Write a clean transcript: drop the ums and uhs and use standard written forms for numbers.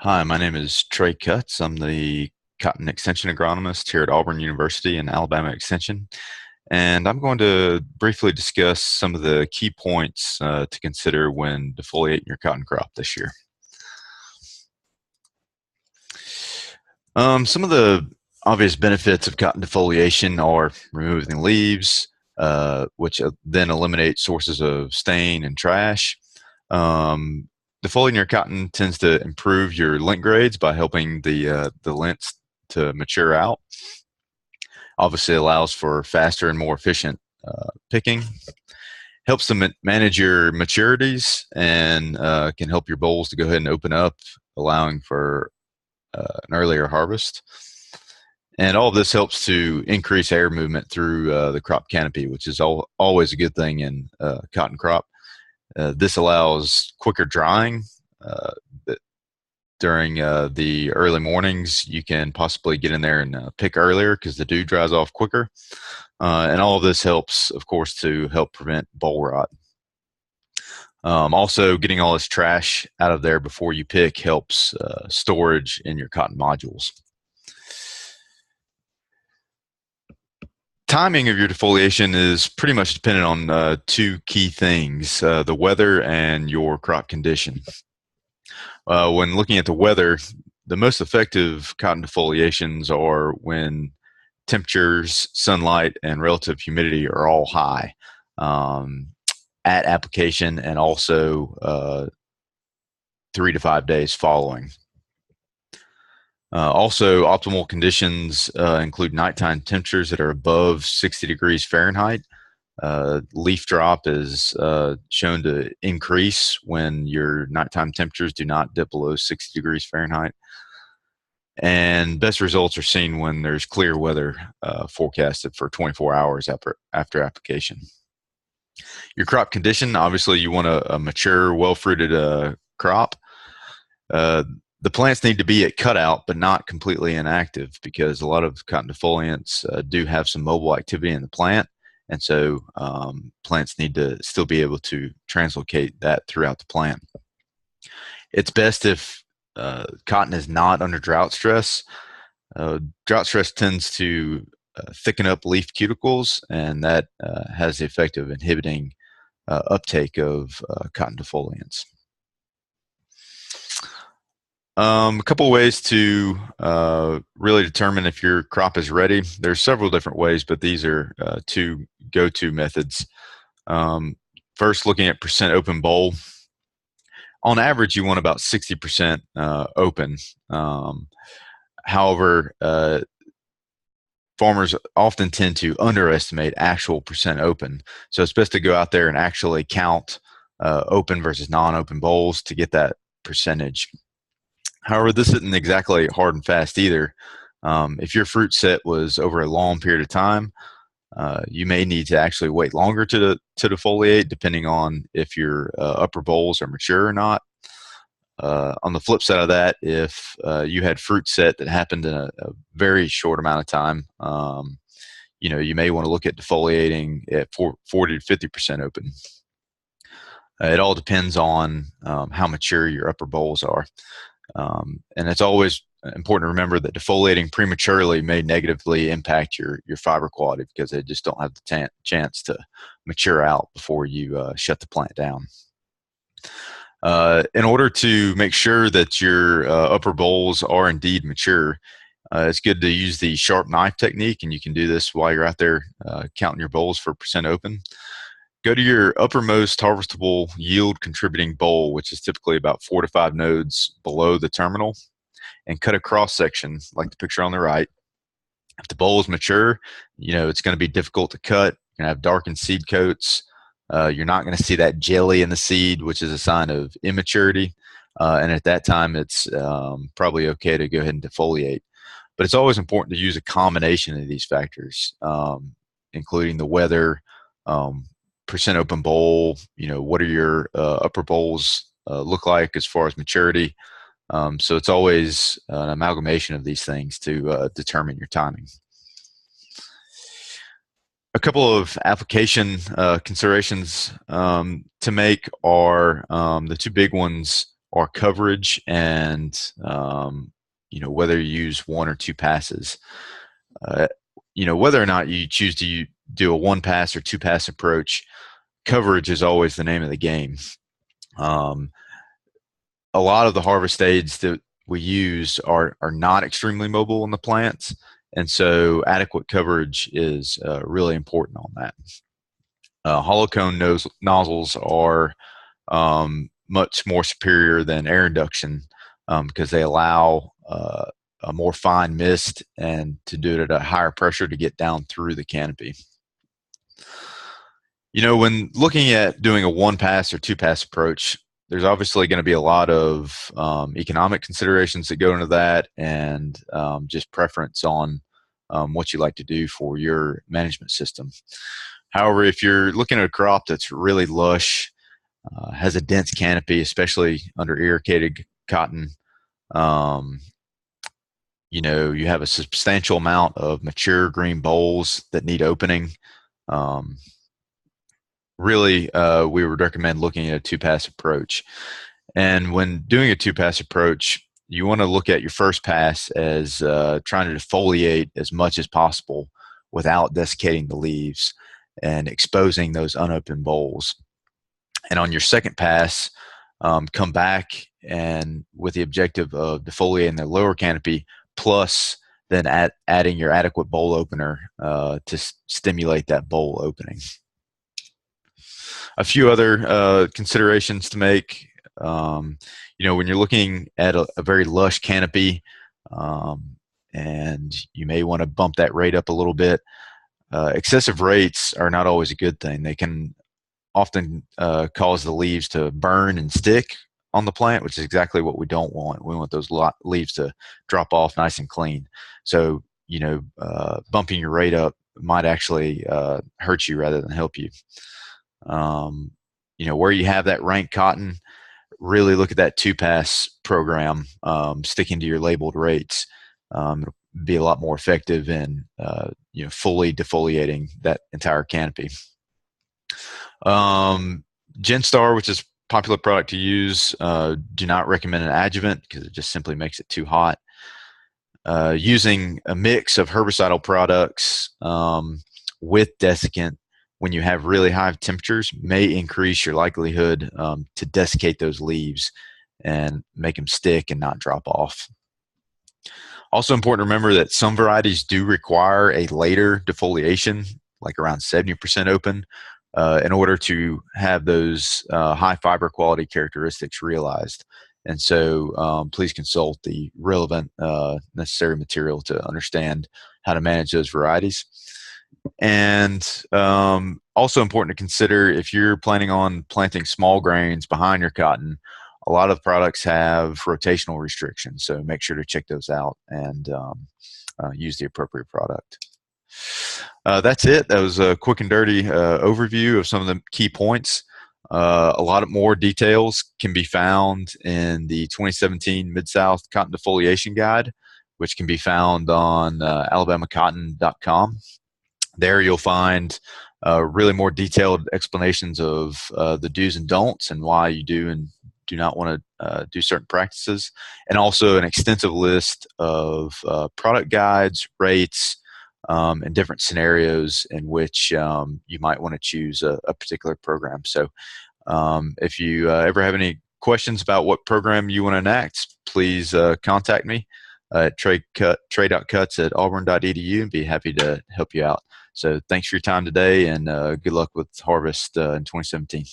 Hi, my name is Trey Cutts. I'm the cotton extension agronomist here at Auburn University and Alabama Extension. And I'm going to briefly discuss some of the key points to consider when defoliating your cotton crop this year. Some of the obvious benefits of cotton defoliation are removing the leaves, which then eliminate sources of stain and trash. Um, Defoliating your cotton tends to improve your lint grades by helping the lints to mature out. Obviously, allows for faster and more efficient picking. Helps to manage your maturities and can help your bolls to go ahead and open up, allowing for an earlier harvest. And all of this helps to increase air movement through the crop canopy, which is always a good thing in cotton crop. This allows quicker drying. Uh, During the early mornings, you can possibly get in there and pick earlier because the dew dries off quicker. And all of this helps, of course, to help prevent boll rot. Also, getting all this trash out of there before you pick helps storage in your cotton modules. Timing of your defoliation is pretty much dependent on two key things, the weather and your crop condition. When looking at the weather, the most effective cotton defoliations are when temperatures, sunlight, and relative humidity are all high at application and also 3 to 5 days following. Also, optimal conditions include nighttime temperatures that are above 60 degrees Fahrenheit. Leaf drop is shown to increase when your nighttime temperatures do not dip below 60 degrees Fahrenheit. And best results are seen when there's clear weather forecasted for 24 hours after application. Your crop condition, obviously you want a mature, well-fruited crop. The plants need to be at cutout, but not completely inactive because a lot of cotton defoliants do have some mobile activity in the plant. And so plants need to still be able to translocate that throughout the plant. It's best if cotton is not under drought stress. Drought stress tends to thicken up leaf cuticles, and that has the effect of inhibiting uptake of cotton defoliants. A couple of ways to really determine if your crop is ready. There's several different ways, but these are two go-to methods. First, looking at percent open boll. On average, you want about 60% open. However, farmers often tend to underestimate actual percent open. So it's best to go out there and actually count open versus non-open bolls to get that percentage. However, this isn't exactly hard and fast either. If your fruit set was over a long period of time, you may need to actually wait longer to defoliate, depending on if your upper bolls are mature or not. On the flip side of that, if you had fruit set that happened in a very short amount of time, you may want to look at defoliating at 40 to 50% open. It all depends on how mature your upper bolls are. And it's always important to remember that defoliating prematurely may negatively impact your fiber quality because they just don't have the chance to mature out before you shut the plant down. In order to make sure that your upper bolls are indeed mature, it's good to use the sharp knife technique, and you can do this while you're out there counting your bolls for percent open. Go to your uppermost harvestable yield contributing boll, which is typically about 4 to 5 nodes below the terminal, and cut a cross section like the picture on the right. If the boll is mature, it's going to be difficult to cut. You're going to have darkened seed coats. You're not going to see that jelly in the seed, which is a sign of immaturity. And at that time, it's probably okay to go ahead and defoliate. But it's always important to use a combination of these factors, including the weather, percent open boll, what are your upper bolls look like as far as maturity. So it's always an amalgamation of these things to determine your timing. A couple of application considerations to make are the two big ones are coverage and whether you use one or two passes. Uh, whether or not you choose to do a one pass or two pass approach, coverage is always the name of the game. Um, a lot of the harvest aids that we use are not extremely mobile in the plants, and so adequate coverage is really important on that. Hollow cone nozzles are much more superior than air induction because they allow a more fine mist and to do it at a higher pressure to get down through the canopy. When looking at doing a one pass or two pass approach, there's obviously going to be a lot of economic considerations that go into that, and just preference on what you like to do for your management system. However, if you're looking at a crop that's really lush, has a dense canopy, especially under irrigated cotton, you have a substantial amount of mature green bolls that need opening. Really, we would recommend looking at a two-pass approach. And when doing a two-pass approach, you want to look at your first pass as trying to defoliate as much as possible without desiccating the leaves and exposing those unopened bolls. And on your second pass, come back and with the objective of defoliating the lower canopy, plus then adding your adequate boll opener to stimulate that boll opening. A few other considerations to make. When you're looking at a very lush canopy, and you may want to bump that rate up a little bit. Excessive rates are not always a good thing. They can often cause the leaves to burn and stick on the plant, which is exactly what we don't want. We want those leaves to drop off nice and clean. So, bumping your rate up might actually hurt you rather than help you. Where you have that rank cotton, really look at that two-pass program, sticking to your labeled rates. It'll be a lot more effective in fully defoliating that entire canopy. Genstar, which is a popular product to use, do not recommend an adjuvant because it just simply makes it too hot. Using a mix of herbicidal products with desiccant when you have really high temperatures may increase your likelihood to desiccate those leaves and make them stick and not drop off. Also important to remember that some varieties do require a later defoliation, like around 70% open, in order to have those high fiber quality characteristics realized. And so please consult the relevant necessary material to understand how to manage those varieties. And also important to consider, if you're planning on planting small grains behind your cotton, a lot of products have rotational restrictions. So make sure to check those out and use the appropriate product. That's it. That was a quick and dirty overview of some of the key points. A lot of more details can be found in the 2017 Mid-South Cotton Defoliation Guide, which can be found on alabamacotton.com. There you'll find really more detailed explanations of the do's and don'ts and why you do and do not want to do certain practices, and also an extensive list of product guides, rates, and different scenarios in which you might want to choose a particular program. So if you ever have any questions about what program you want to enact, please contact me at trey.cuts@auburn.edu and be happy to help you out. So thanks for your time today, and good luck with harvest in 2017.